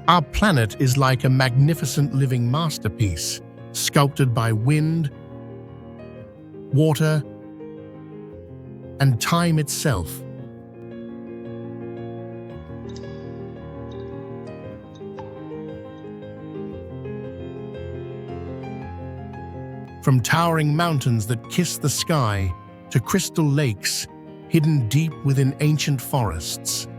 Our planet is like a magnificent living masterpiece, sculpted by wind, water, and time itself. From towering mountains that kiss the sky to crystal lakes hidden deep within ancient forests,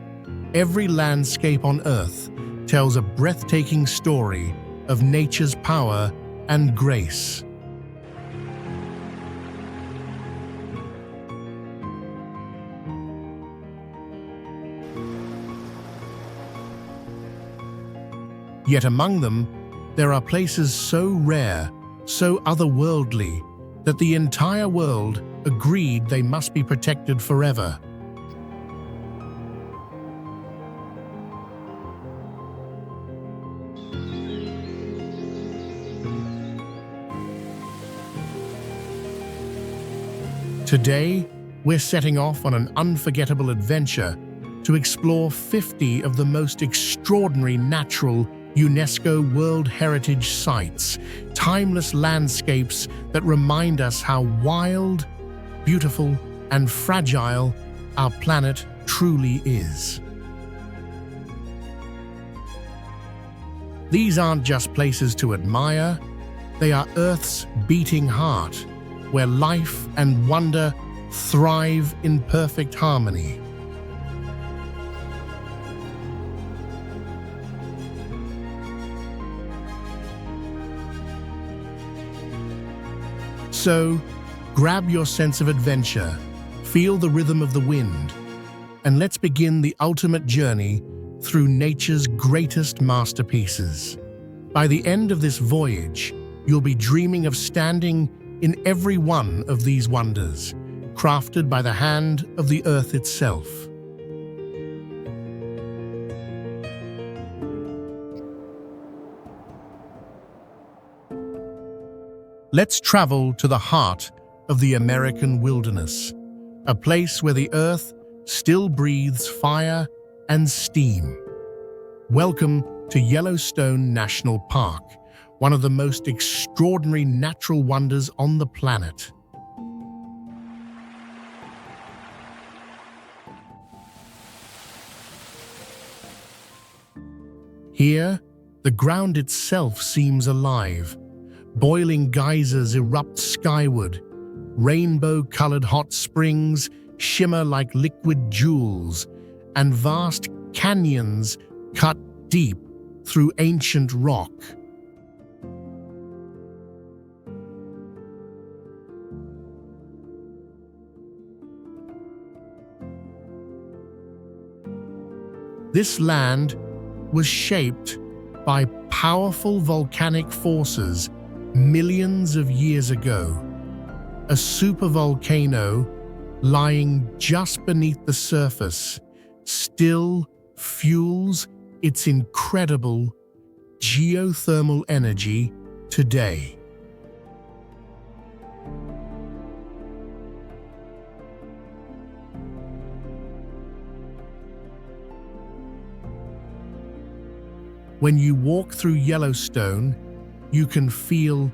every landscape on Earth tells a breathtaking story of nature's power and grace. Yet among them, there are places so rare, so otherworldly, that the entire world agreed they must be protected forever. Today, we're setting off on an unforgettable adventure to explore 50 of the most extraordinary natural UNESCO World Heritage Sites, timeless landscapes that remind us how wild, beautiful, and fragile our planet truly is. These aren't just places to admire, they are Earth's beating heart, where life and wonder thrive in perfect harmony. So, grab your sense of adventure, feel the rhythm of the wind, and let's begin the ultimate journey through nature's greatest masterpieces. By the end of this voyage, you'll be dreaming of standing in every one of these wonders, crafted by the hand of the Earth itself. Let's travel to the heart of the American wilderness, a place where the Earth still breathes fire and steam. Welcome to Yellowstone National Park, one of the most extraordinary natural wonders on the planet. Here, the ground itself seems alive. Boiling geysers erupt skyward. Rainbow-colored hot springs shimmer like liquid jewels, and vast canyons cut deep through ancient rock. This land was shaped by powerful volcanic forces millions of years ago. A supervolcano lying just beneath the surface still fuels its incredible geothermal energy today. When you walk through Yellowstone, you can feel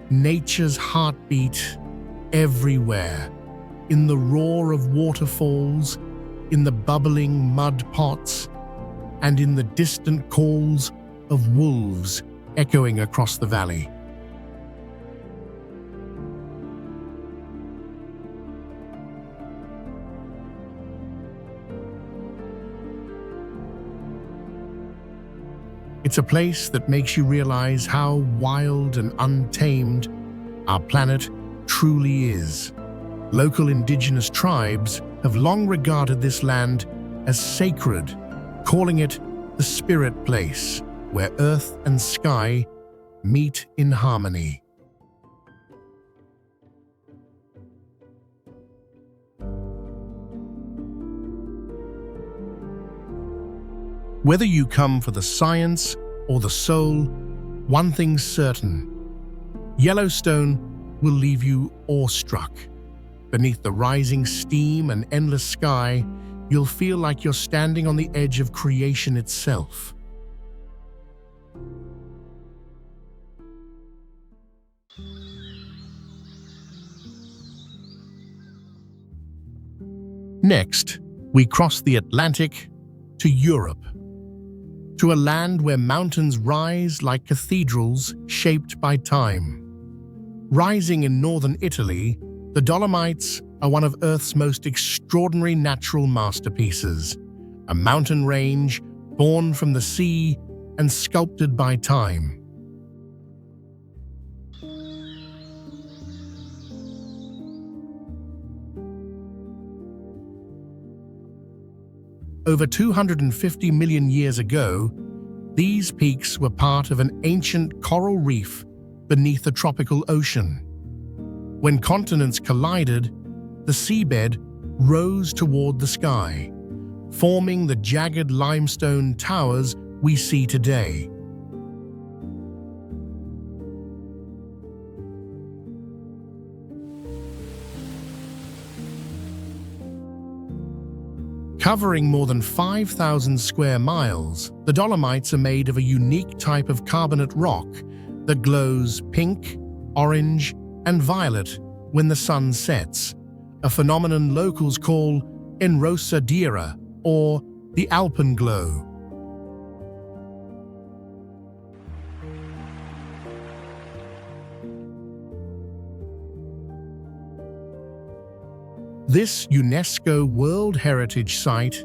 nature's heartbeat everywhere, in the roar of waterfalls, in the bubbling mud pots, and in the distant calls of wolves echoing across the valley. It's a place that makes you realize how wild and untamed our planet truly is. Local indigenous tribes have long regarded this land as sacred, calling it the spirit place, where earth and sky meet in harmony. Whether you come for the science or the soul, one thing's certain: Yellowstone will leave you awestruck. Beneath the rising steam and endless sky, you'll feel like you're standing on the edge of creation itself. Next, we cross the Atlantic to Europe, to a land where mountains rise like cathedrals shaped by time. Rising in northern Italy, the Dolomites are one of Earth's most extraordinary natural masterpieces, a mountain range born from the sea and sculpted by time. Over 250 million years ago, these peaks were part of an ancient coral reef beneath the tropical ocean. When continents collided, the seabed rose toward the sky, forming the jagged limestone towers we see today. Covering more than 5,000 square miles, the Dolomites are made of a unique type of carbonate rock that glows pink, orange, and violet when the sun sets, a phenomenon locals call enrosadera, or the alpenglow. This UNESCO World Heritage Site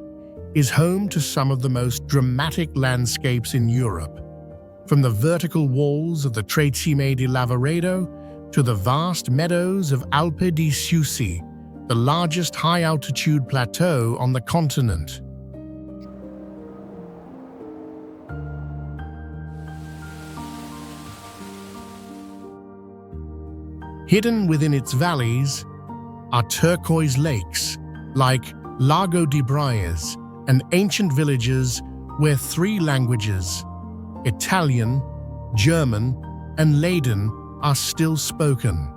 is home to some of the most dramatic landscapes in Europe, from the vertical walls of the Trecime di Lavaredo to the vast meadows of Alpe di Siusi, the largest high-altitude plateau on the continent. Hidden within its valleys are turquoise lakes like Lago di Braias and ancient villages where three languages, Italian, German, and Latin, are still spoken.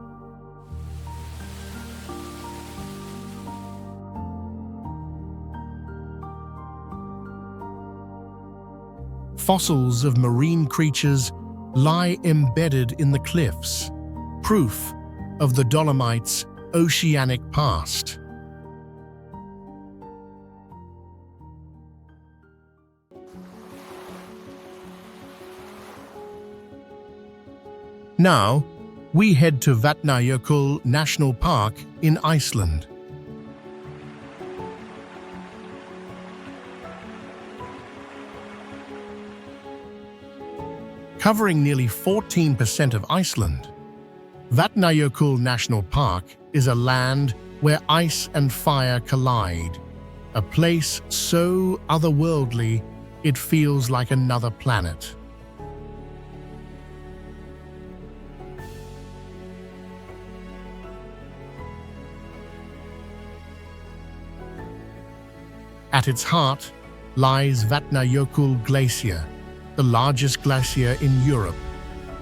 Fossils of marine creatures lie embedded in the cliffs, proof of the Dolomites' oceanic past. Now, we head to Vatnajökull National Park in Iceland. Covering nearly 14% of Iceland, Vatnajökull National Park is a land where ice and fire collide, a place so otherworldly it feels like another planet. At its heart lies Vatnajökull Glacier, the largest glacier in Europe,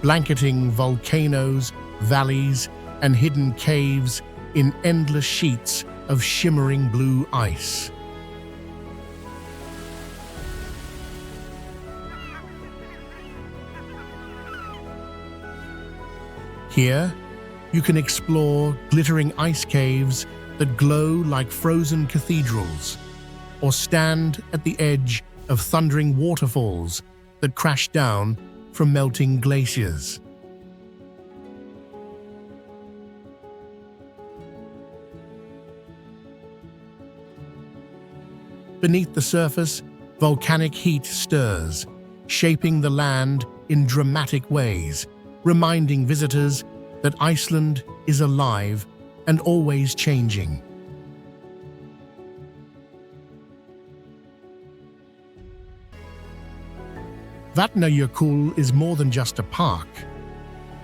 blanketing volcanoes, valleys, and hidden caves in endless sheets of shimmering blue ice. Here, you can explore glittering ice caves that glow like frozen cathedrals, or stand at the edge of thundering waterfalls that crash down from melting glaciers. Beneath the surface, volcanic heat stirs, shaping the land in dramatic ways, reminding visitors that Iceland is alive and always changing. Vatnajökull is more than just a park.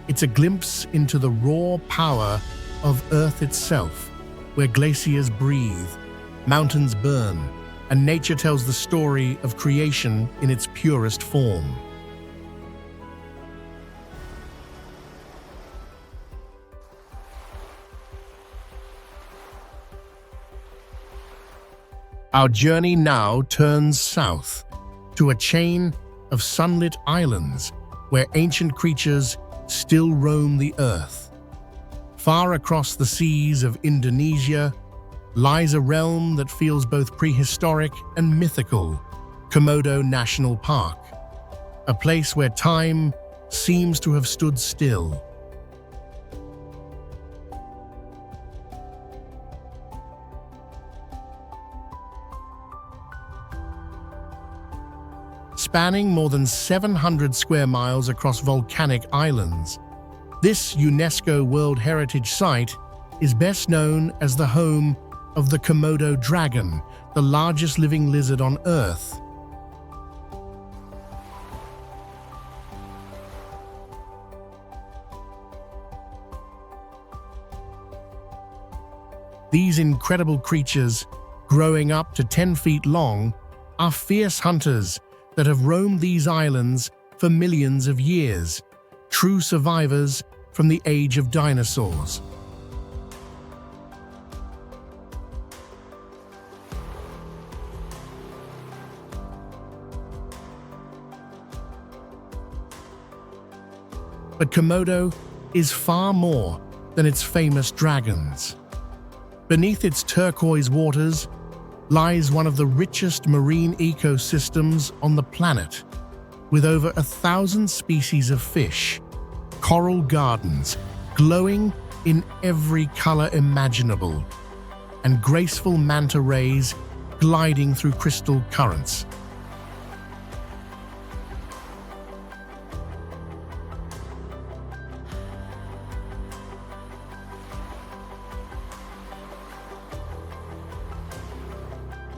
It's a glimpse into the raw power of Earth itself, where glaciers breathe, mountains burn, and nature tells the story of creation in its purest form. Our journey now turns south to a chain of sunlit islands where ancient creatures still roam the earth. Far across the seas of Indonesia, lies a realm that feels both prehistoric and mythical, Komodo National Park, a place where time seems to have stood still. Spanning more than 700 square miles across volcanic islands, this UNESCO World Heritage Site is best known as the home of the Komodo dragon, the largest living lizard on Earth. These incredible creatures, growing up to 10 feet long, are fierce hunters that have roamed these islands for millions of years, true survivors from the age of dinosaurs. But Komodo is far more than its famous dragons. Beneath its turquoise waters lies one of the richest marine ecosystems on the planet, with over 1,000 species of fish, coral gardens glowing in every color imaginable, and graceful manta rays gliding through crystal currents.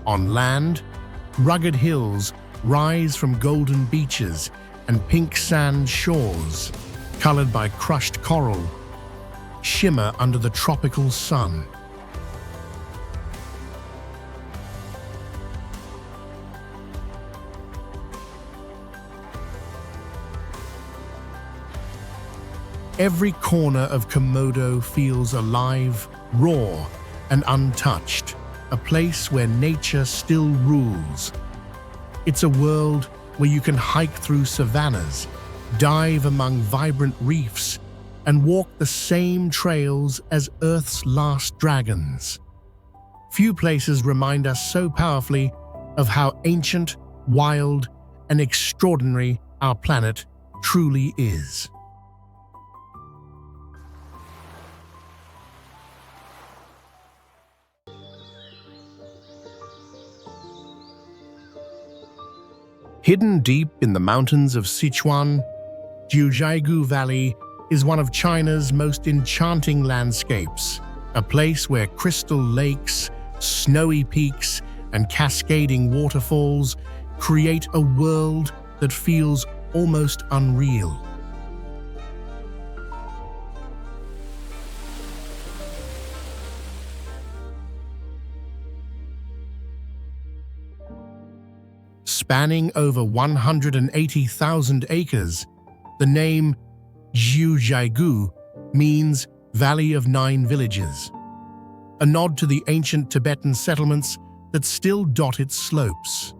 On land, rugged hills rise from golden beaches and pink sand shores, colored by crushed coral, shimmer under the tropical sun. Every corner of Komodo feels alive, raw, and untouched, a place where nature still rules. It's a world where you can hike through savannas, dive among vibrant reefs, and walk the same trails as Earth's last dragons. Few places remind us so powerfully of how ancient, wild, and extraordinary our planet truly is. Hidden deep in the mountains of Sichuan, Jiuzhaigou Valley is one of China's most enchanting landscapes, a place where crystal lakes, snowy peaks, and cascading waterfalls create a world that feels almost unreal. Spanning over 180,000 acres, the name Jiuzhaigou means Valley of Nine Villages, a nod to the ancient Tibetan settlements that still dot its slopes.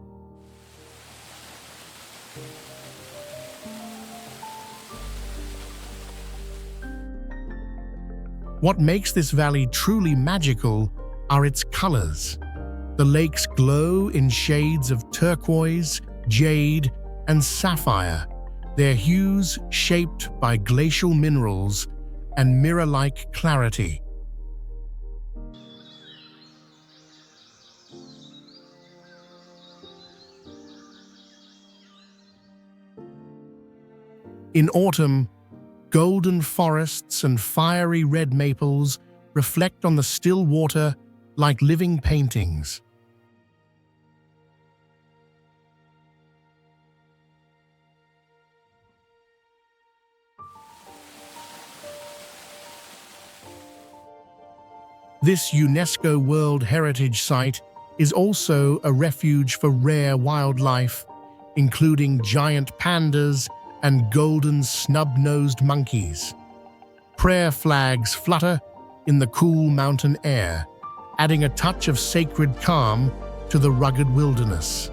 What makes this valley truly magical are its colors. The lakes glow in shades of turquoise, jade, and sapphire, their hues shaped by glacial minerals and mirror-like clarity. In autumn, golden forests and fiery red maples reflect on the still water like living paintings. This UNESCO World Heritage Site is also a refuge for rare wildlife, including giant pandas and golden snub-nosed monkeys. Prayer flags flutter in the cool mountain air, adding a touch of sacred calm to the rugged wilderness.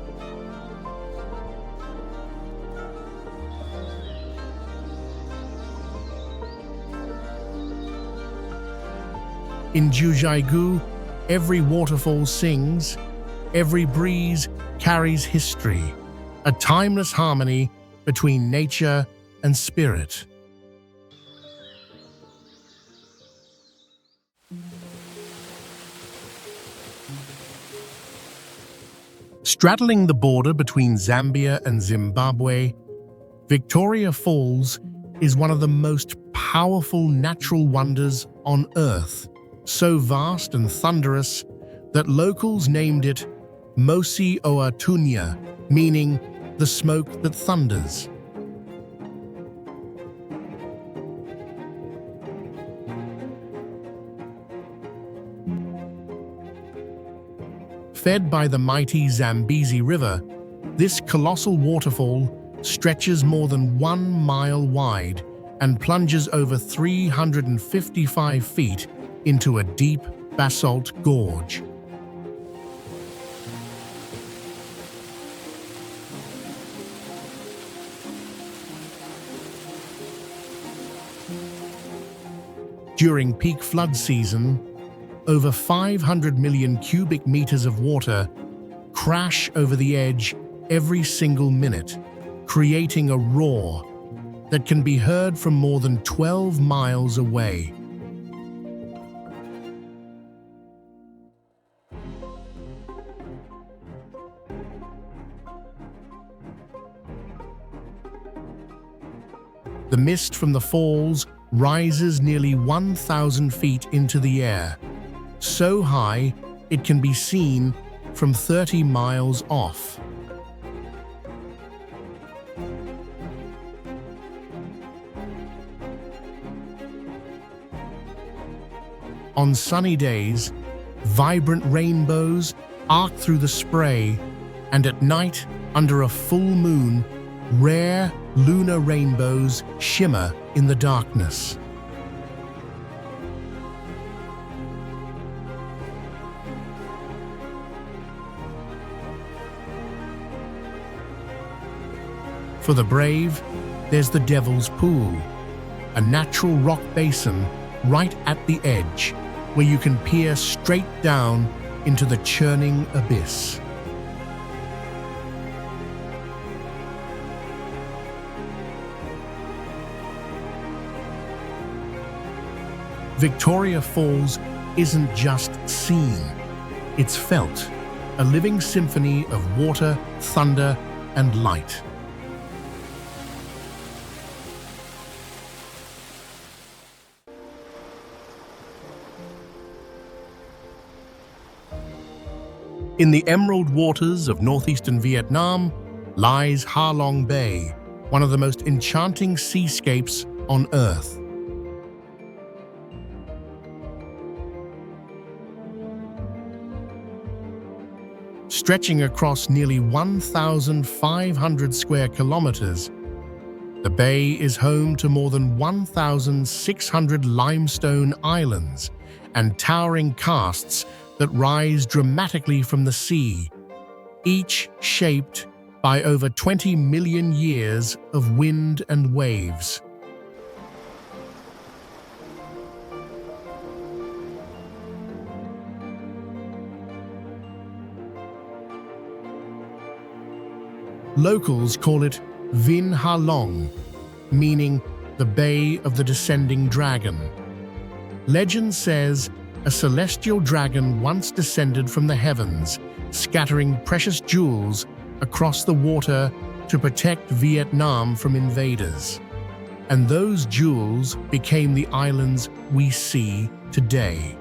In Jiuzhaigou, Every waterfall sings, every breeze carries history, a timeless harmony between nature and spirit. Straddling the border between Zambia and Zimbabwe, Victoria Falls is one of the most powerful natural wonders on Earth, so vast and thunderous that locals named it Mosi Oatunya, meaning the smoke that thunders. Fed by the mighty Zambezi River, this colossal waterfall stretches more than 1 mile wide and plunges over 355 feet into a deep basalt gorge. During peak flood season, over 500 million cubic meters of water crash over the edge every single minute, creating a roar that can be heard from more than 12 miles away. The mist from the falls rises nearly 1,000 feet into the air, so high it can be seen from 30 miles off. On sunny days, vibrant rainbows arc through the spray, and at night, under a full moon, rare lunar rainbows shimmer in the darkness. For the brave, there's the Devil's Pool, a natural rock basin right at the edge, where you can peer straight down into the churning abyss. Victoria Falls isn't just seen, it's felt, a living symphony of water, thunder, and light. In the emerald waters of northeastern Vietnam lies Ha Long Bay, one of the most enchanting seascapes on Earth. Stretching across nearly 1,500 square kilometers, the bay is home to more than 1,600 limestone islands and towering casts that rise dramatically from the sea, each shaped by over 20 million years of wind and waves. Locals call it Vin Ha Long, meaning the Bay of the Descending Dragon. Legend says a celestial dragon once descended from the heavens, scattering precious jewels across the water to protect Vietnam from invaders. And those jewels became the islands we see today.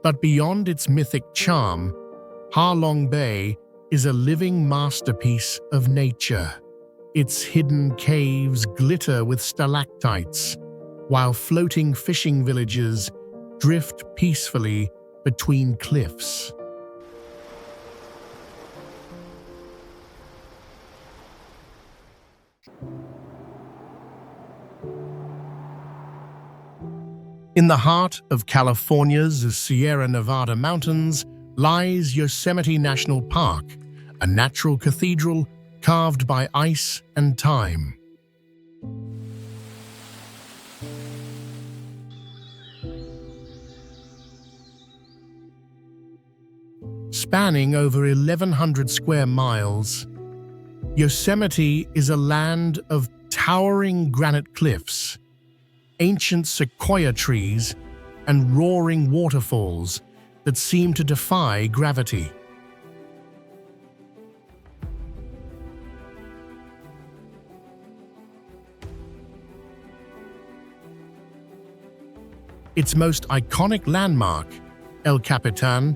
But beyond its mythic charm, Ha Long Bay is a living masterpiece of nature. Its hidden caves glitter with stalactites, while floating fishing villages drift peacefully between cliffs. In the heart of California's Sierra Nevada mountains lies Yosemite National Park, a natural cathedral carved by ice and time. Spanning over 1,100 square miles, Yosemite is a land of towering granite cliffs, ancient sequoia trees, and roaring waterfalls that seem to defy gravity. Its most iconic landmark, El Capitan,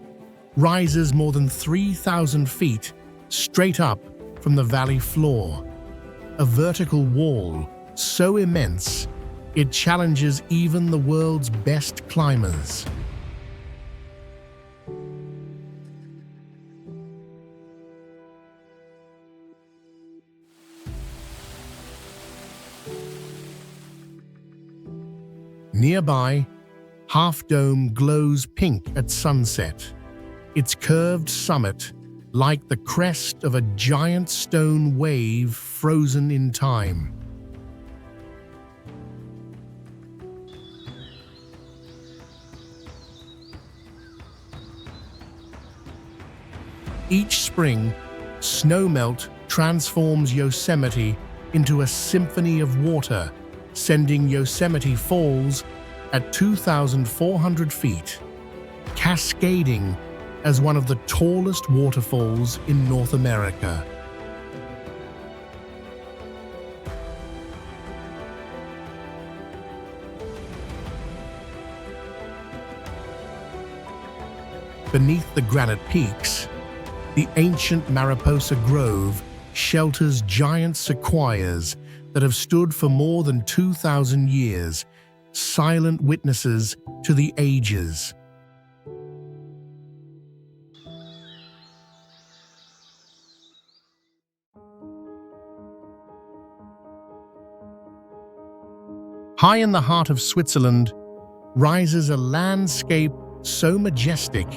rises more than 3,000 feet straight up from the valley floor, a vertical wall so immense it challenges even the world's best climbers. Nearby, Half Dome glows pink at sunset, its curved summit like the crest of a giant stone wave frozen in time. Each spring, snowmelt transforms Yosemite into a symphony of water, sending Yosemite Falls at 2,400 feet, cascading as one of the tallest waterfalls in North America. Beneath the granite peaks, the ancient Mariposa Grove shelters giant sequoias that have stood for more than 2,000 years, silent witnesses to the ages. High in the heart of Switzerland rises a landscape so majestic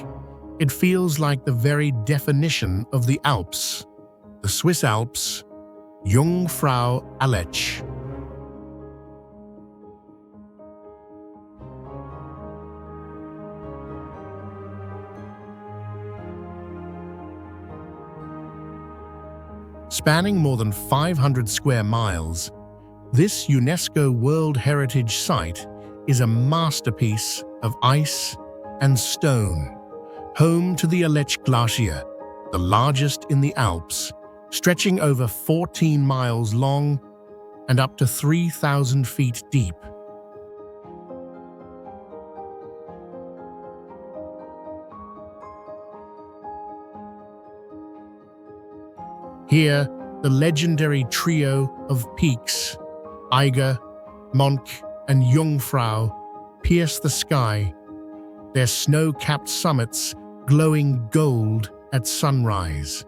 it feels like the very definition of the Alps, the Swiss Alps, Jungfrau Aletsch. Spanning more than 500 square miles, this UNESCO World Heritage Site is a masterpiece of ice and stone, home to the Aletsch Glacier, the largest in the Alps, stretching over 14 miles long and up to 3,000 feet deep. Here, the legendary trio of peaks, Eiger, Monch, and Jungfrau, pierce the sky, their snow-capped summits glowing gold at sunrise.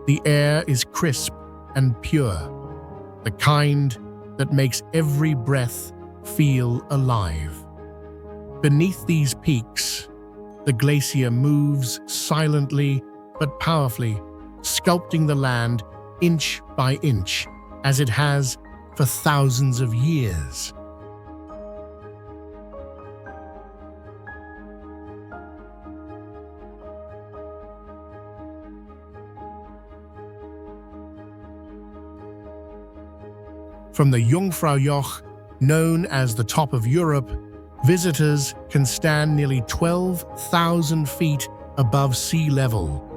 The air is crisp and pure, the kind that makes every breath feel alive. Beneath these peaks, the glacier moves silently but powerfully, sculpting the land inch by inch, as it has for thousands of years. From the Jungfraujoch, known as the top of Europe, visitors can stand nearly 12,000 feet above sea level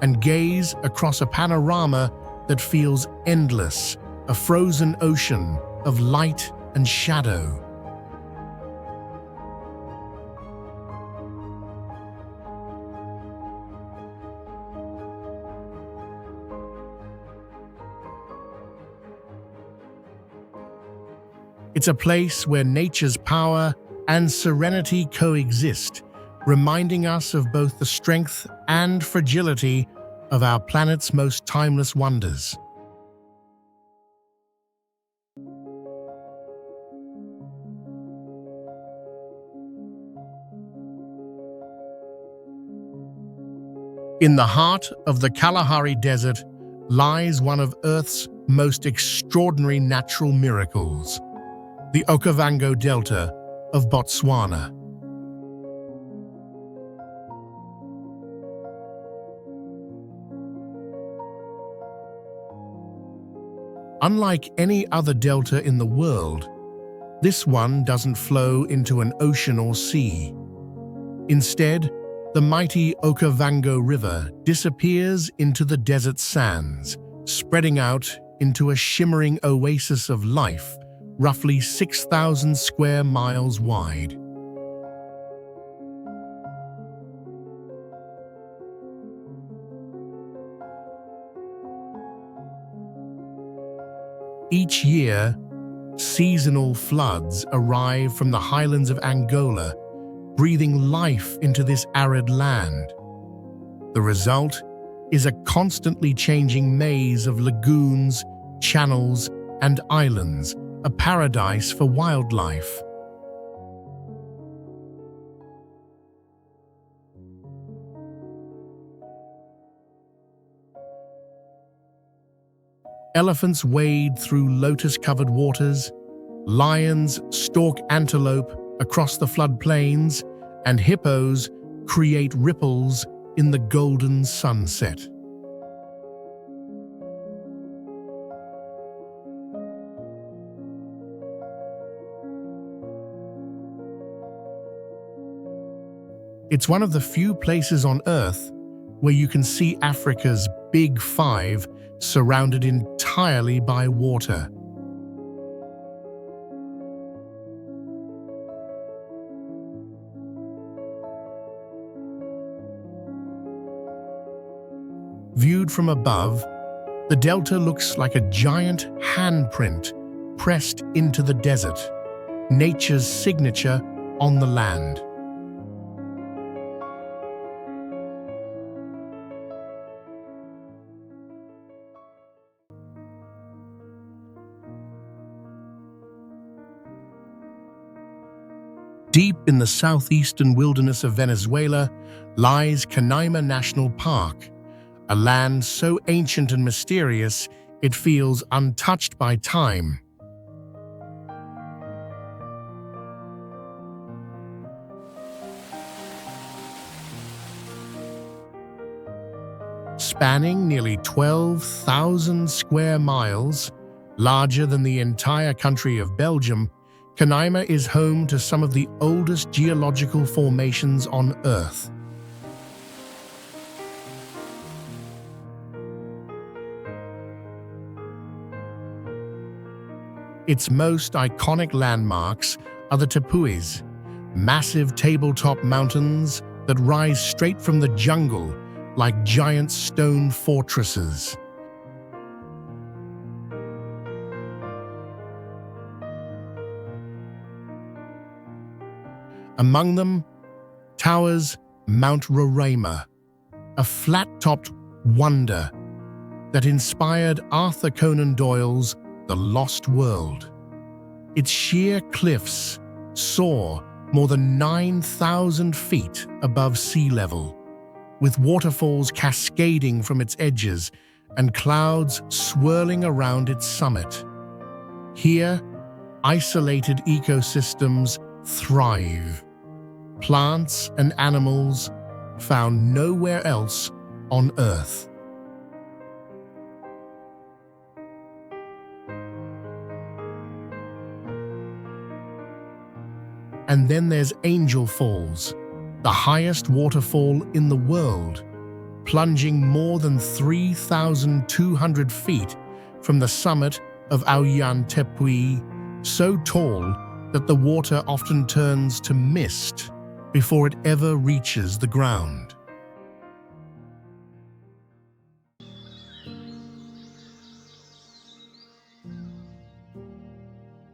and gaze across a panorama that feels endless, a frozen ocean of light and shadow. It's a place where nature's power and serenity coexist, reminding us of both the strength and fragility of our planet's most timeless wonders. In the heart of the Kalahari Desert lies one of Earth's most extraordinary natural miracles, the Okavango Delta of Botswana. Unlike any other delta in the world, this one doesn't flow into an ocean or sea. Instead, the mighty Okavango River disappears into the desert sands, spreading out into a shimmering oasis of life, roughly 6,000 square miles wide. Each year, seasonal floods arrive from the highlands of Angola, breathing life into this arid land. The result is a constantly changing maze of lagoons, channels, and islands, a paradise for wildlife. Elephants wade through lotus-covered waters, lions stalk antelope across the floodplains, and hippos create ripples in the golden sunset. It's one of the few places on Earth where you can see Africa's Big Five surrounded entirely by water. Viewed from above, the delta looks like a giant handprint pressed into the desert, nature's signature on the land. Deep in the southeastern wilderness of Venezuela lies Canaima National Park, a land so ancient and mysterious it feels untouched by time. Spanning nearly 12,000 square miles, larger than the entire country of Belgium, Canaima is home to some of the oldest geological formations on Earth. Its most iconic landmarks are the tepuis, massive tabletop mountains that rise straight from the jungle like giant stone fortresses. Among them towers Mount Roraima, a flat-topped wonder that inspired Arthur Conan Doyle's The Lost World. Its sheer cliffs soar more than 9,000 feet above sea level, with waterfalls cascading from its edges and clouds swirling around its summit. Here, isolated ecosystems thrive. Plants and animals found nowhere else on Earth. And then there's Angel Falls, the highest waterfall in the world, plunging more than 3,200 feet from the summit of Ouyang Tepui, so tall that the water often turns to mist before it ever reaches the ground.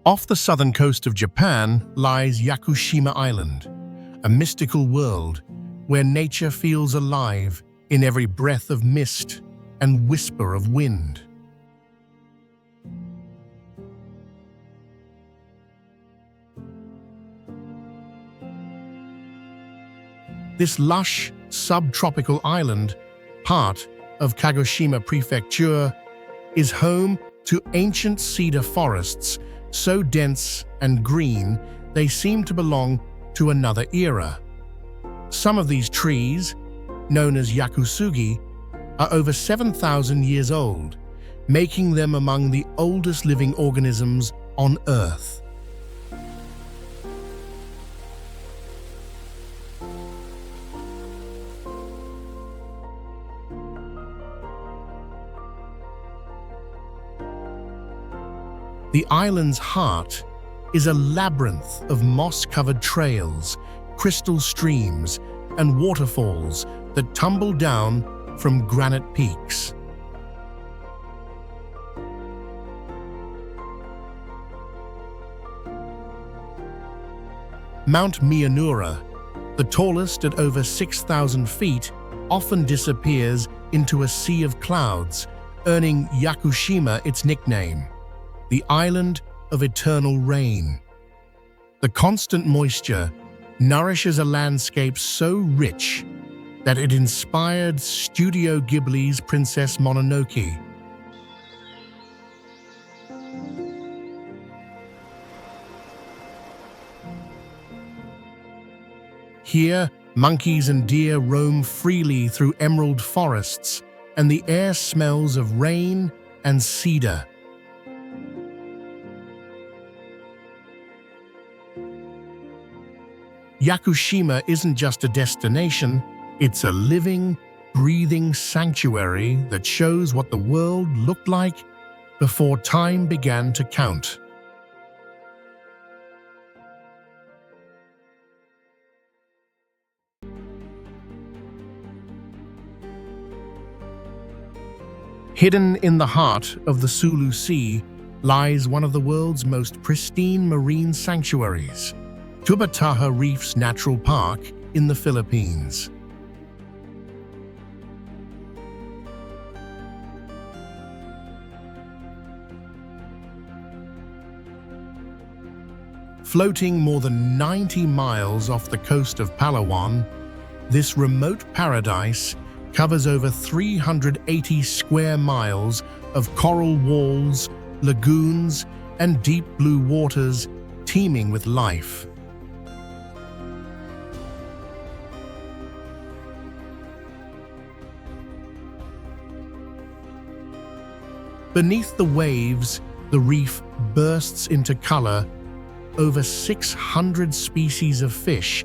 Off the southern coast of Japan lies Yakushima Island, a mystical world where nature feels alive in every breath of mist and whisper of wind. This lush, subtropical island part of Kagoshima Prefecture, is home to ancient cedar forests so dense and green they seem to belong to another era. Some of these trees, known as yakusugi, are over 7,000 years old, making them among the oldest living organisms on Earth. The island's heart is a labyrinth of moss-covered trails, crystal streams, and waterfalls that tumble down from granite peaks. Mount Miyamura, the tallest at over 6,000 feet, often disappears into a sea of clouds, earning Yakushima its nickname, the Island of Eternal Rain. The constant moisture nourishes a landscape so rich that it inspired Studio Ghibli's Princess Mononoke. Here, monkeys and deer roam freely through emerald forests, and the air smells of rain and cedar. Yakushima isn't just a destination, it's a living, breathing sanctuary that shows what the world looked like before time began to count. Hidden in the heart of the Sulu Sea lies one of the world's most pristine marine sanctuaries, Tubataha Reefs Natural Park in the Philippines. Floating more than 90 miles off the coast of Palawan, this remote paradise covers over 380 square miles of coral walls, lagoons, and deep blue waters teeming with life. Beneath the waves, the reef bursts into color. Over 600 species of fish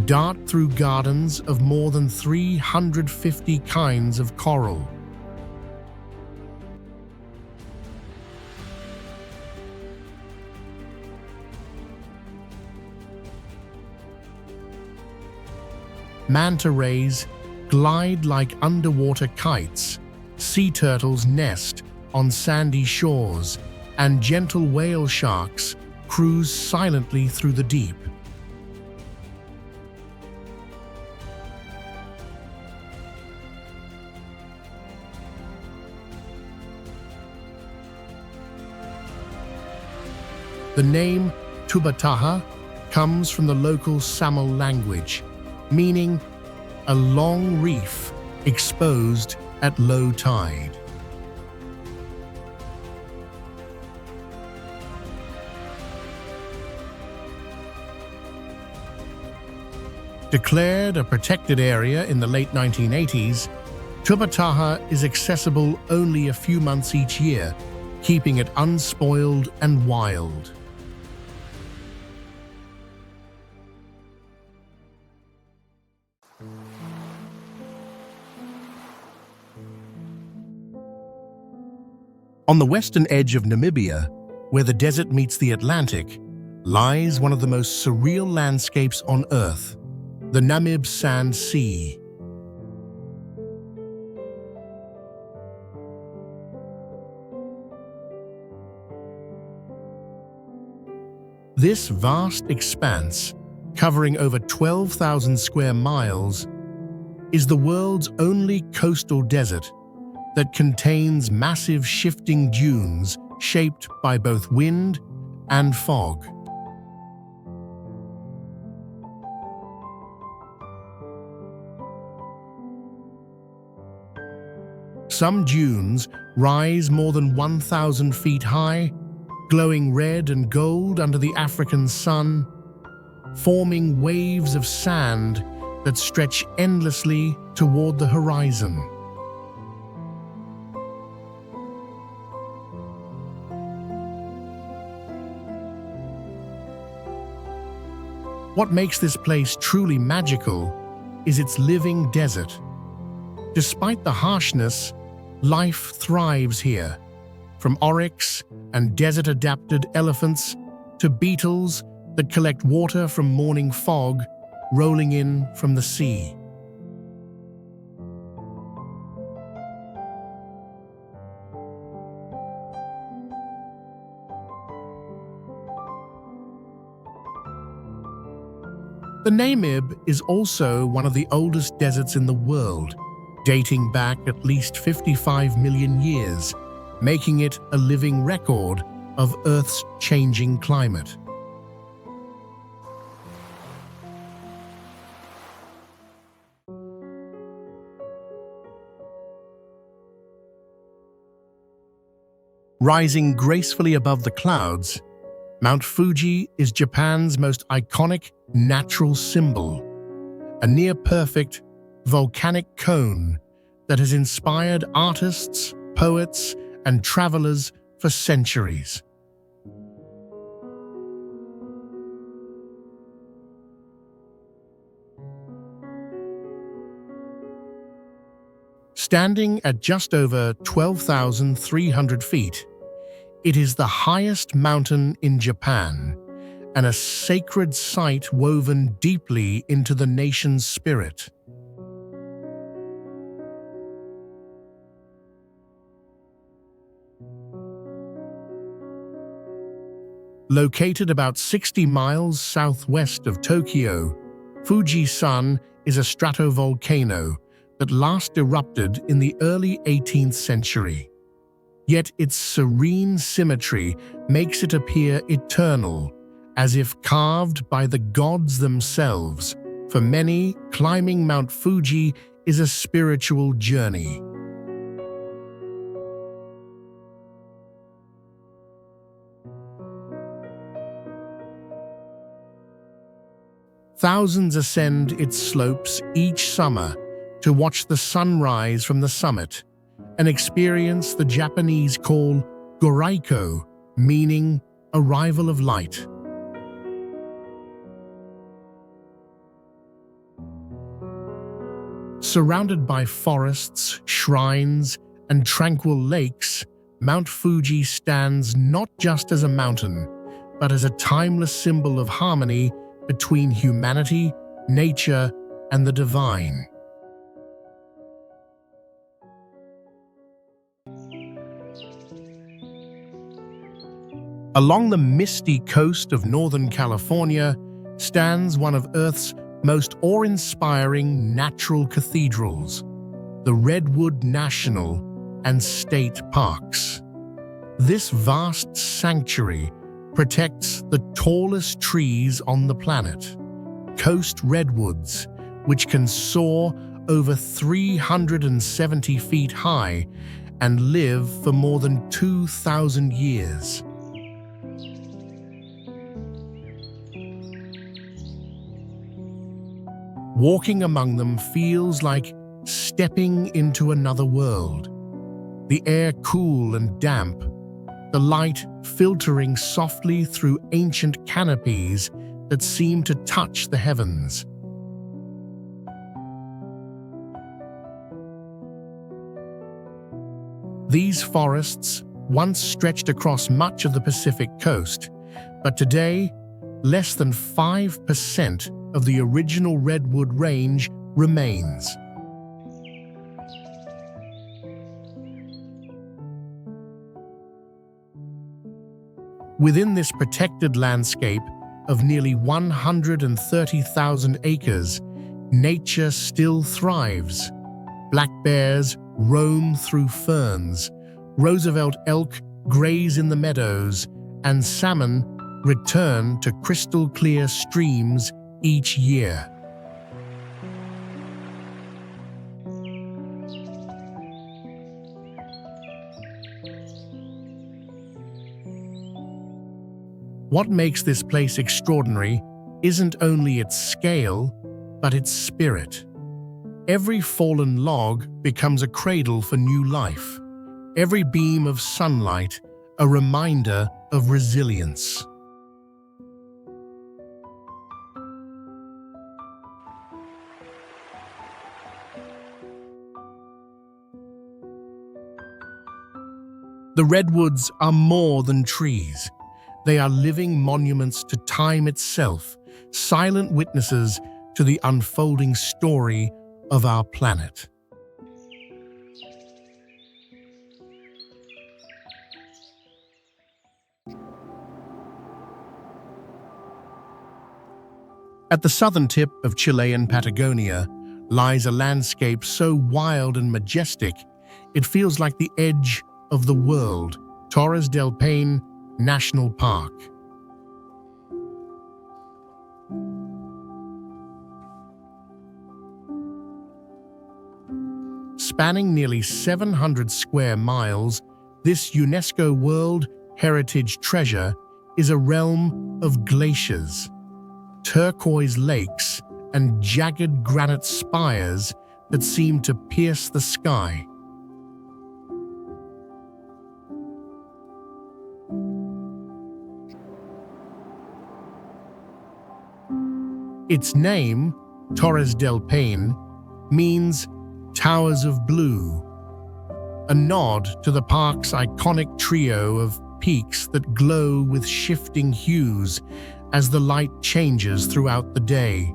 dart through gardens of more than 350 kinds of coral. Manta rays glide like underwater kites, sea turtles nest on sandy shores, and gentle whale sharks cruise silently through the deep. The name Tubataha comes from the local Samal language, meaning a long reef exposed at low tide. Declared a protected area in the late 1980s, Tubataha is accessible only a few months each year, keeping it unspoiled and wild. On the western edge of Namibia, where the desert meets the Atlantic, lies one of the most surreal landscapes on Earth, the Namib Sand Sea. This vast expanse, covering over 12,000 square miles, is the world's only coastal desert that contains massive shifting dunes shaped by both wind and fog. Some dunes rise more than 1,000 feet high, glowing red and gold under the African sun, forming waves of sand that stretch endlessly toward the horizon. What makes this place truly magical is its living desert. Despite the harshness, life thrives here, from oryx and desert-adapted elephants to beetles that collect water from morning fog rolling in from the sea. The Namib is also one of the oldest deserts in the world, dating back at least 55 million years, making it a living record of Earth's changing climate. Rising gracefully above the clouds, Mount Fuji is Japan's most iconic natural symbol, a near-perfect volcanic cone that has inspired artists, poets, and travelers for centuries. Standing at just over 12,300 feet, it is the highest mountain in Japan and a sacred site woven deeply into the nation's spirit. Located about 60 miles southwest of Tokyo, Fuji-san is a stratovolcano that last erupted in the early 18th century. Yet its serene symmetry makes it appear eternal, as if carved by the gods themselves. For many, climbing Mount Fuji is a spiritual journey. Thousands ascend its slopes each summer to watch the sunrise from the summit and experience the Japanese call Goraiko, meaning arrival of light. Surrounded by forests, shrines, and tranquil lakes, Mount Fuji stands not just as a mountain, but as a timeless symbol of harmony between humanity, nature, and the divine. Along the misty coast of Northern California stands one of Earth's most awe-inspiring natural cathedrals, the Redwood National and State Parks. This vast sanctuary protects the tallest trees on the planet, coast redwoods, which can soar over 370 feet high and live for more than 2,000 years. Walking among them feels like stepping into another world. The air cool and damp, the light filtering softly through ancient canopies that seem to touch the heavens. These forests once stretched across much of the Pacific coast, but today, less than 5% of the original redwood range remains. Within this protected landscape of nearly 130,000 acres, nature still thrives. Black bears roam through ferns, Roosevelt elk graze in the meadows, and salmon return to crystal-clear streams each year. What makes this place extraordinary isn't only its scale, but its spirit. Every fallen log becomes a cradle for new life. Every beam of sunlight, a reminder of resilience. The redwoods are more than trees. They are living monuments to time itself, silent witnesses to the unfolding story of our planet. At the southern tip of Chilean Patagonia lies a landscape so wild and majestic, it feels like the edge of the world, Torres del Paine National Park. Spanning nearly 700 square miles, this UNESCO World Heritage treasure is a realm of glaciers, turquoise lakes, and jagged granite spires that seem to pierce the sky. Its name, Torres del Paine, means Towers of Blue, a nod to the park's iconic trio of peaks that glow with shifting hues as the light changes throughout the day.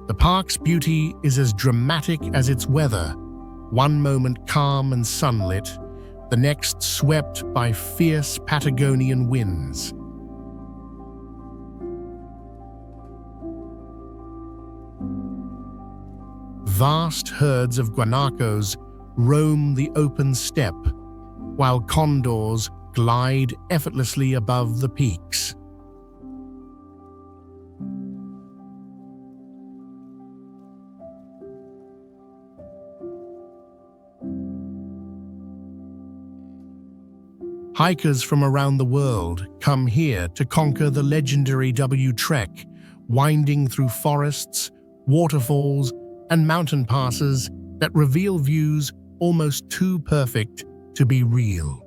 The park's beauty is as dramatic as its weather, one moment calm and sunlit, the next swept by fierce Patagonian winds. Vast herds of guanacos roam the open steppe, while condors glide effortlessly above the peaks. Hikers from around the world come here to conquer the legendary W Trek, winding through forests, waterfalls, and mountain passes that reveal views almost too perfect to be real.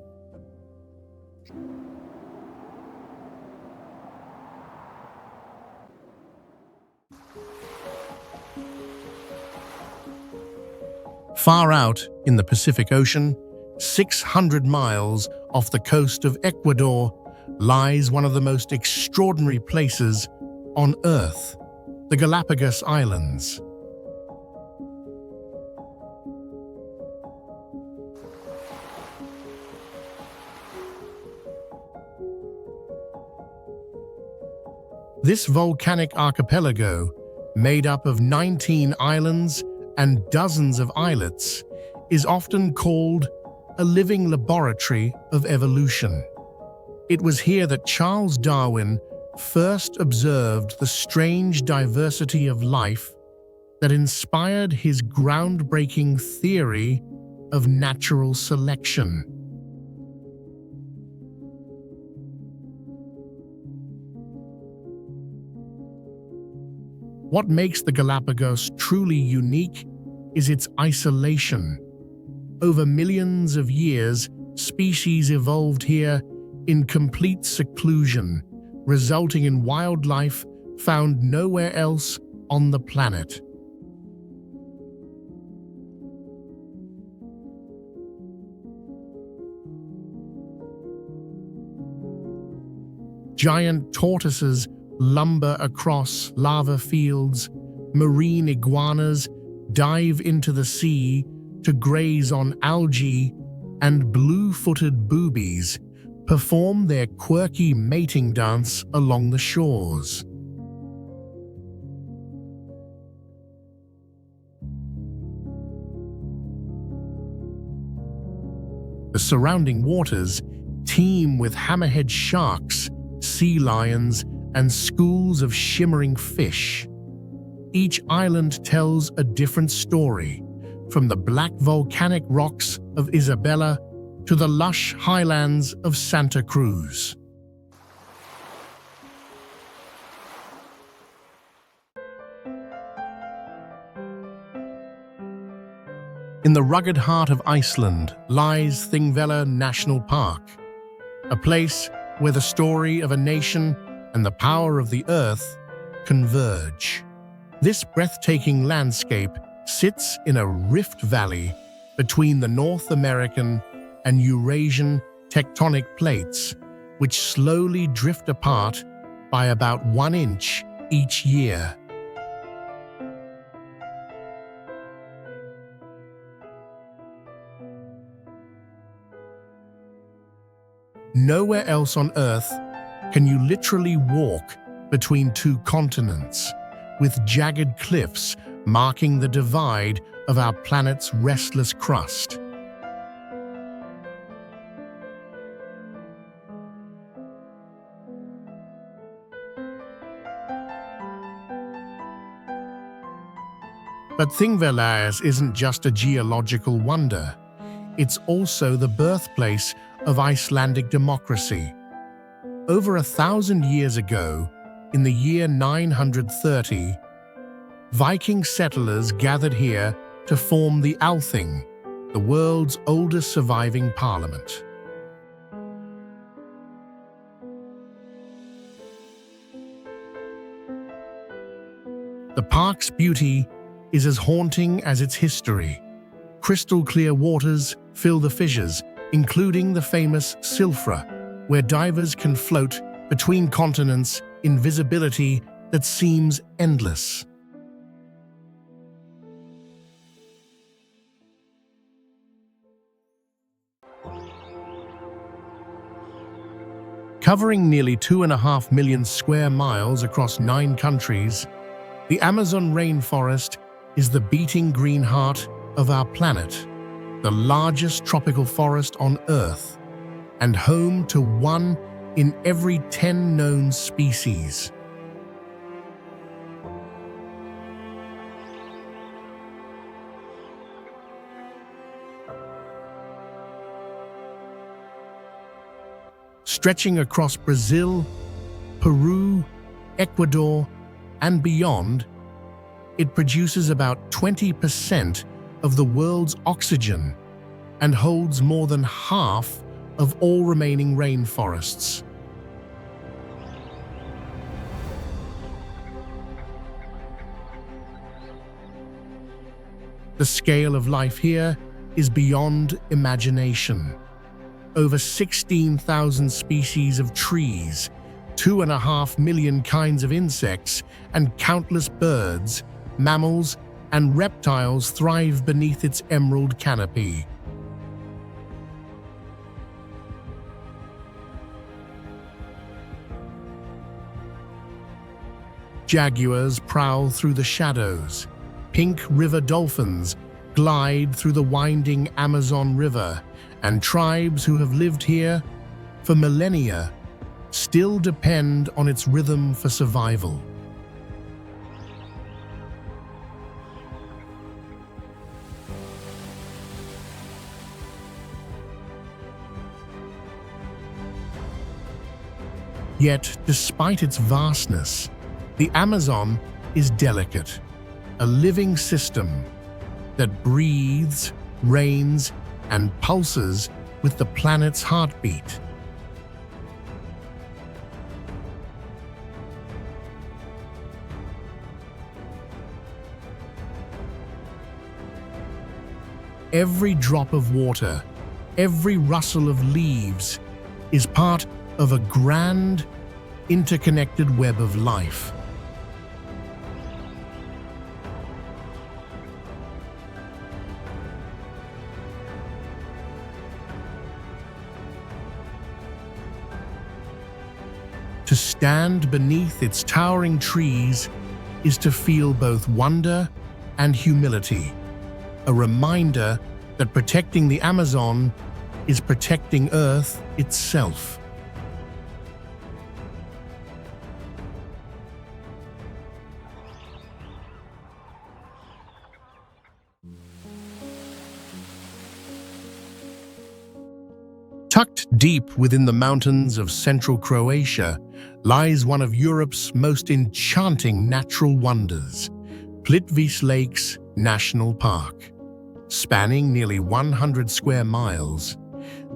Far out in the Pacific Ocean, 600 miles off the coast of Ecuador, lies one of the most extraordinary places on Earth, the Galapagos Islands. This volcanic archipelago, made up of 19 islands and dozens of islets, is often called a living laboratory of evolution. It was here that Charles Darwin first observed the strange diversity of life that inspired his groundbreaking theory of natural selection. What makes the Galapagos truly unique is its isolation. Over millions of years, species evolved here in complete seclusion, resulting in wildlife found nowhere else on the planet. Giant tortoises lumber across lava fields, marine iguanas dive into the sea to graze on algae, and blue-footed boobies perform their quirky mating dance along the shores. The surrounding waters teem with hammerhead sharks, sea lions, and schools of shimmering fish. Each island tells a different story, from the black volcanic rocks of Isabela to the lush highlands of Santa Cruz. In the rugged heart of Iceland lies Thingvellir National Park, a place where the story of a nation and the power of the earth converge. This breathtaking landscape sits in a rift valley between the North American and Eurasian tectonic plates, which slowly drift apart by about 1 inch each year. Nowhere else on Earth can you literally walk between two continents, with jagged cliffs marking the divide of our planet's restless crust. But Thingvellir isn't just a geological wonder. It's also the birthplace of Icelandic democracy. Over 1,000 years ago, in the year 930, Viking settlers gathered here to form the Althing, the world's oldest surviving parliament. The park's beauty is as haunting as its history. Crystal clear waters fill the fissures, including the famous Silfra, where divers can float between continents in visibility that seems endless. Covering nearly 2.5 million square miles across 9 countries, the Amazon rainforest is the beating green heart of our planet, the largest tropical forest on Earth, and home to 1 in every 10 known species. Stretching across Brazil, Peru, Ecuador, and beyond, it produces about 20% of the world's oxygen and holds more than half of all remaining rainforests. The scale of life here is beyond imagination. Over 16,000 species of trees, 2.5 million kinds of insects, and countless birds, mammals, and reptiles thrive beneath its emerald canopy. Jaguars prowl through the shadows. Pink river dolphins glide through the winding Amazon River, and tribes who have lived here for millennia still depend on its rhythm for survival. Yet, despite its vastness, the Amazon is delicate, a living system that breathes, reigns, and pulses with the planet's heartbeat. Every drop of water, every rustle of leaves is part of a grand, interconnected web of life. To stand beneath its towering trees is to feel both wonder and humility, a reminder that protecting the Amazon is protecting Earth itself. Tucked deep within the mountains of central Croatia lies one of Europe's most enchanting natural wonders, Plitvice Lakes National Park. Spanning nearly 100 square miles,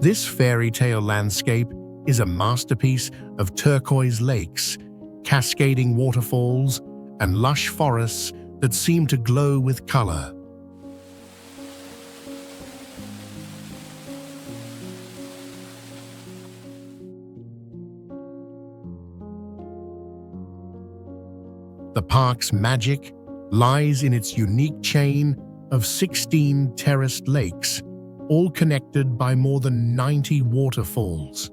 this fairy tale landscape is a masterpiece of turquoise lakes, cascading waterfalls, and lush forests that seem to glow with color. The park's magic lies in its unique chain of 16 terraced lakes, all connected by more than 90 waterfalls.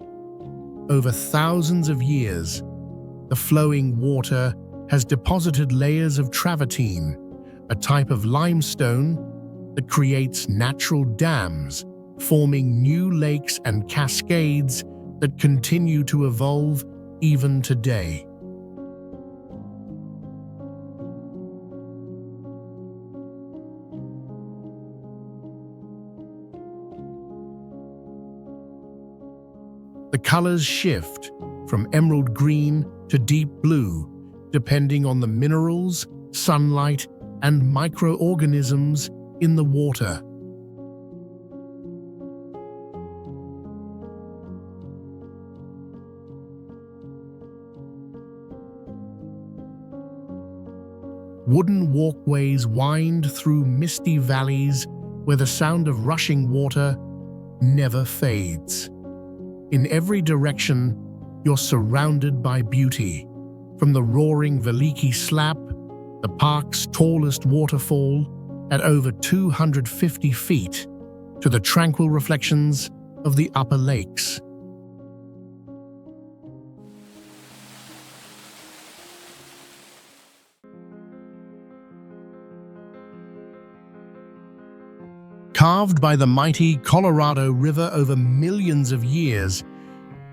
Over thousands of years, the flowing water has deposited layers of travertine, a type of limestone that creates natural dams, forming new lakes and cascades that continue to evolve even today. The colors shift from emerald green to deep blue, depending on the minerals, sunlight, and microorganisms in the water. Wooden walkways wind through misty valleys where the sound of rushing water never fades. In every direction, you're surrounded by beauty. From the roaring Veliki Slap, the park's tallest waterfall at over 250 feet, to the tranquil reflections of the upper lakes. Carved by the mighty Colorado River over millions of years,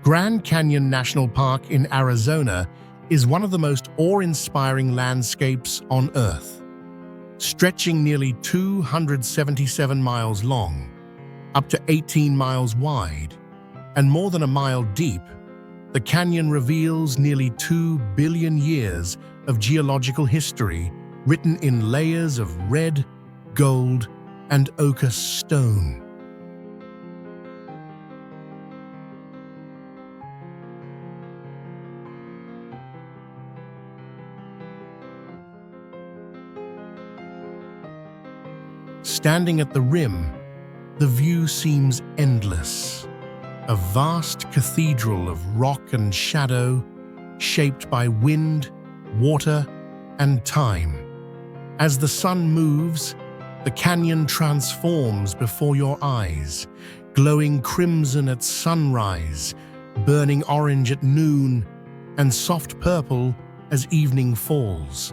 Grand Canyon National Park in Arizona is one of the most awe-inspiring landscapes on Earth. Stretching nearly 277 miles long, up to 18 miles wide, and more than a mile deep, the canyon reveals nearly 2 billion years of geological history written in layers of red, gold, and ochre stone. Standing at the rim, the view seems endless. A vast cathedral of rock and shadow, shaped by wind, water, and time. As the sun moves, the canyon transforms before your eyes, glowing crimson at sunrise, burning orange at noon, and soft purple as evening falls.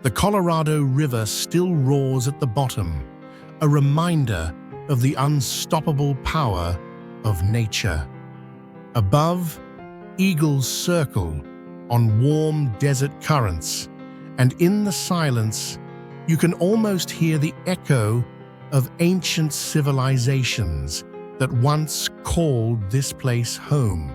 The Colorado River still roars at the bottom, a reminder of the unstoppable power of nature. Above, eagles circle on warm desert currents, and in the silence, you can almost hear the echo of ancient civilizations that once called this place home.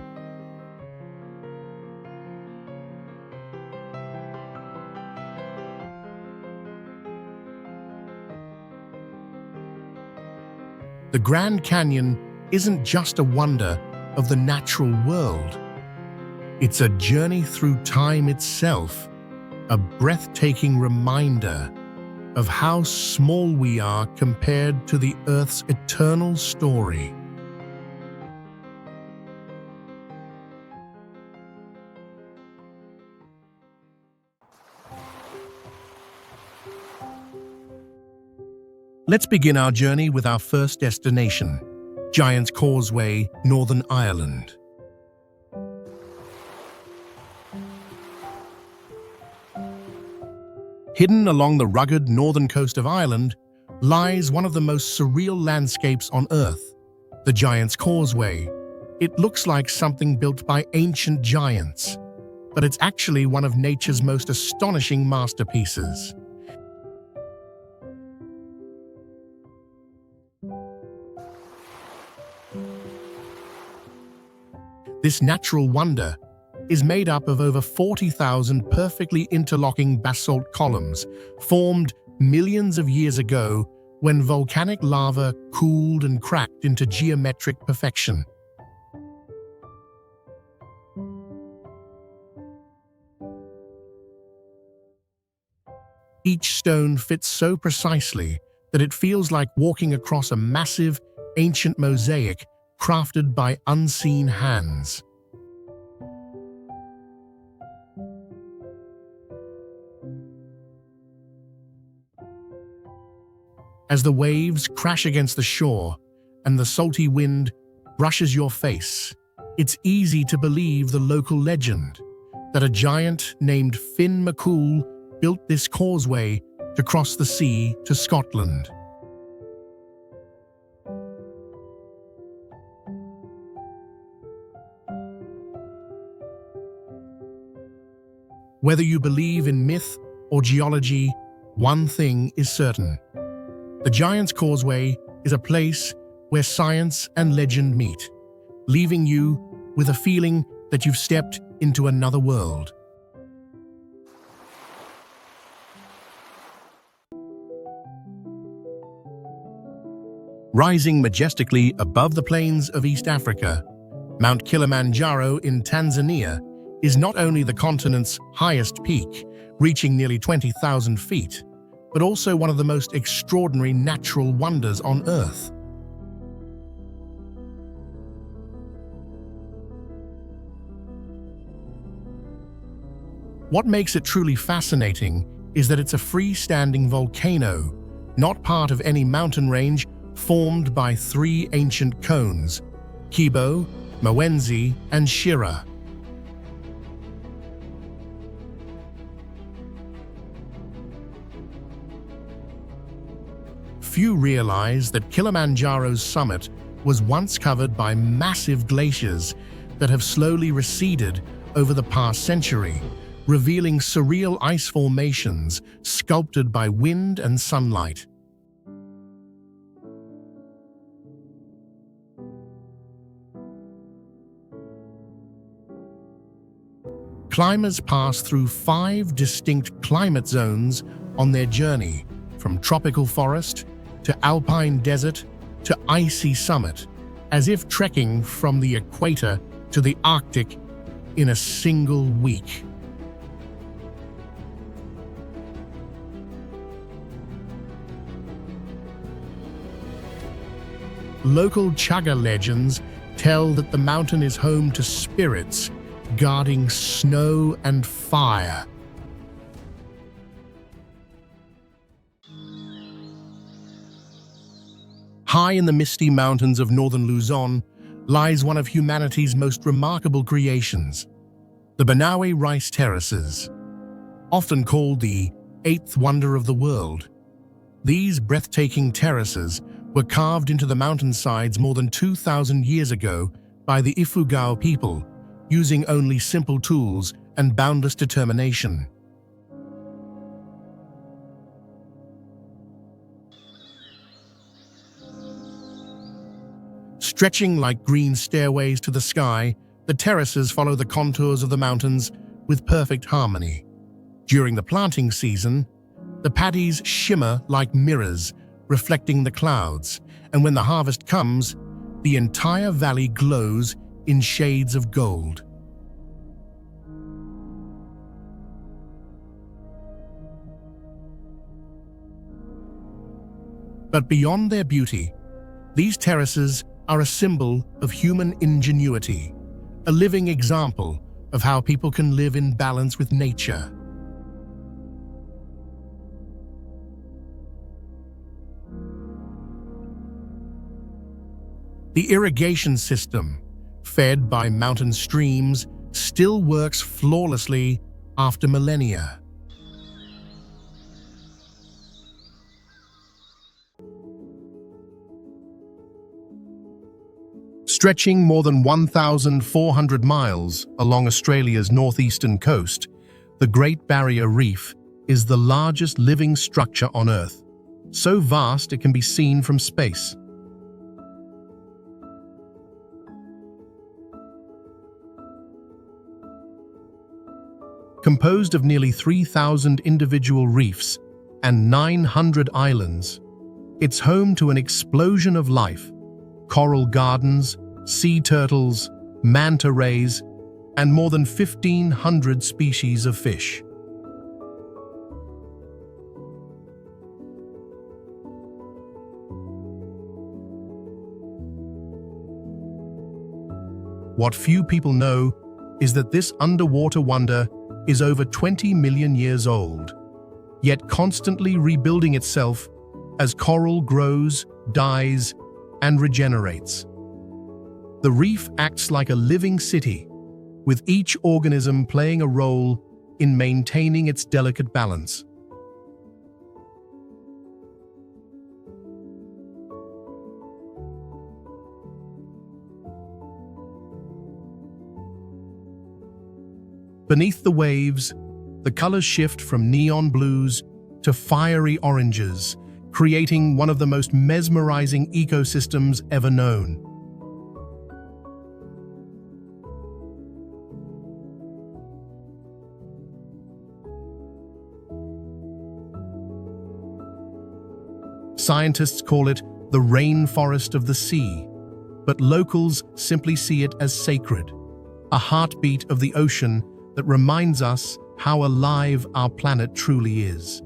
The Grand Canyon isn't just a wonder of the natural world. It's a journey through time itself, a breathtaking reminder of how small we are compared to the Earth's eternal story. Let's begin our journey with our first destination, Giant's Causeway, Northern Ireland. Hidden along the rugged northern coast of Ireland lies one of the most surreal landscapes on Earth, the Giant's Causeway. It looks like something built by ancient giants. but it's actually one of nature's most astonishing masterpieces. This natural wonder is made up of over 40,000 perfectly interlocking basalt columns, formed millions of years ago when volcanic lava cooled and cracked into geometric perfection. Each stone fits so precisely that it feels like walking across a massive, ancient mosaic crafted by unseen hands. As the waves crash against the shore and the salty wind brushes your face, it's easy to believe the local legend that a giant named Finn McCool built this causeway to cross the sea to Scotland. Whether you believe in myth or geology, one thing is certain. The Giant's Causeway is a place where science and legend meet, leaving you with a feeling that you've stepped into another world. Rising majestically above the plains of East Africa, Mount Kilimanjaro in Tanzania is not only the continent's highest peak, reaching nearly 20,000 feet, but also one of the most extraordinary natural wonders on Earth. What makes it truly fascinating is that it's a freestanding volcano, not part of any mountain range, formed by three ancient cones: Kibo, Mwenzi, and Shira. Few realize that Kilimanjaro's summit was once covered by massive glaciers that have slowly receded over the past century, revealing surreal ice formations sculpted by wind and sunlight. Climbers pass through 5 distinct climate zones on their journey, from tropical forest to alpine desert to icy summit, as if trekking from the equator to the Arctic in a single week. Local Chaga legends tell that the mountain is home to spirits guarding snow and fire. High in the misty mountains of northern Luzon lies one of humanity's most remarkable creations, the Banawe Rice Terraces. Often called the eighth wonder of the world, these breathtaking terraces were carved into the mountainsides more than 2,000 years ago by the Ifugao people, using only simple tools and boundless determination. Stretching like green stairways to the sky, the terraces follow the contours of the mountains with perfect harmony. During the planting season, the paddies shimmer like mirrors, reflecting the clouds, and when the harvest comes, the entire valley glows in shades of gold. But beyond their beauty, these terraces are a symbol of human ingenuity, a living example of how people can live in balance with nature. The irrigation system, fed by mountain streams, still works flawlessly after millennia. Stretching more than 1,400 miles along Australia's northeastern coast, the Great Barrier Reef is the largest living structure on Earth, so vast it can be seen from space. Composed of nearly 3,000 individual reefs and 900 islands, it's home to an explosion of life: coral gardens, sea turtles, manta rays, and more than 1,500 species of fish. What few people know is that this underwater wonder is over 20 million years old, yet constantly rebuilding itself as coral grows, dies, and regenerates. The reef acts like a living city, with each organism playing a role in maintaining its delicate balance. Beneath the waves, the colors shift from neon blues to fiery oranges, creating one of the most mesmerizing ecosystems ever known. Scientists call it the rainforest of the sea, but locals simply see it as sacred, a heartbeat of the ocean that reminds us how alive our planet truly is.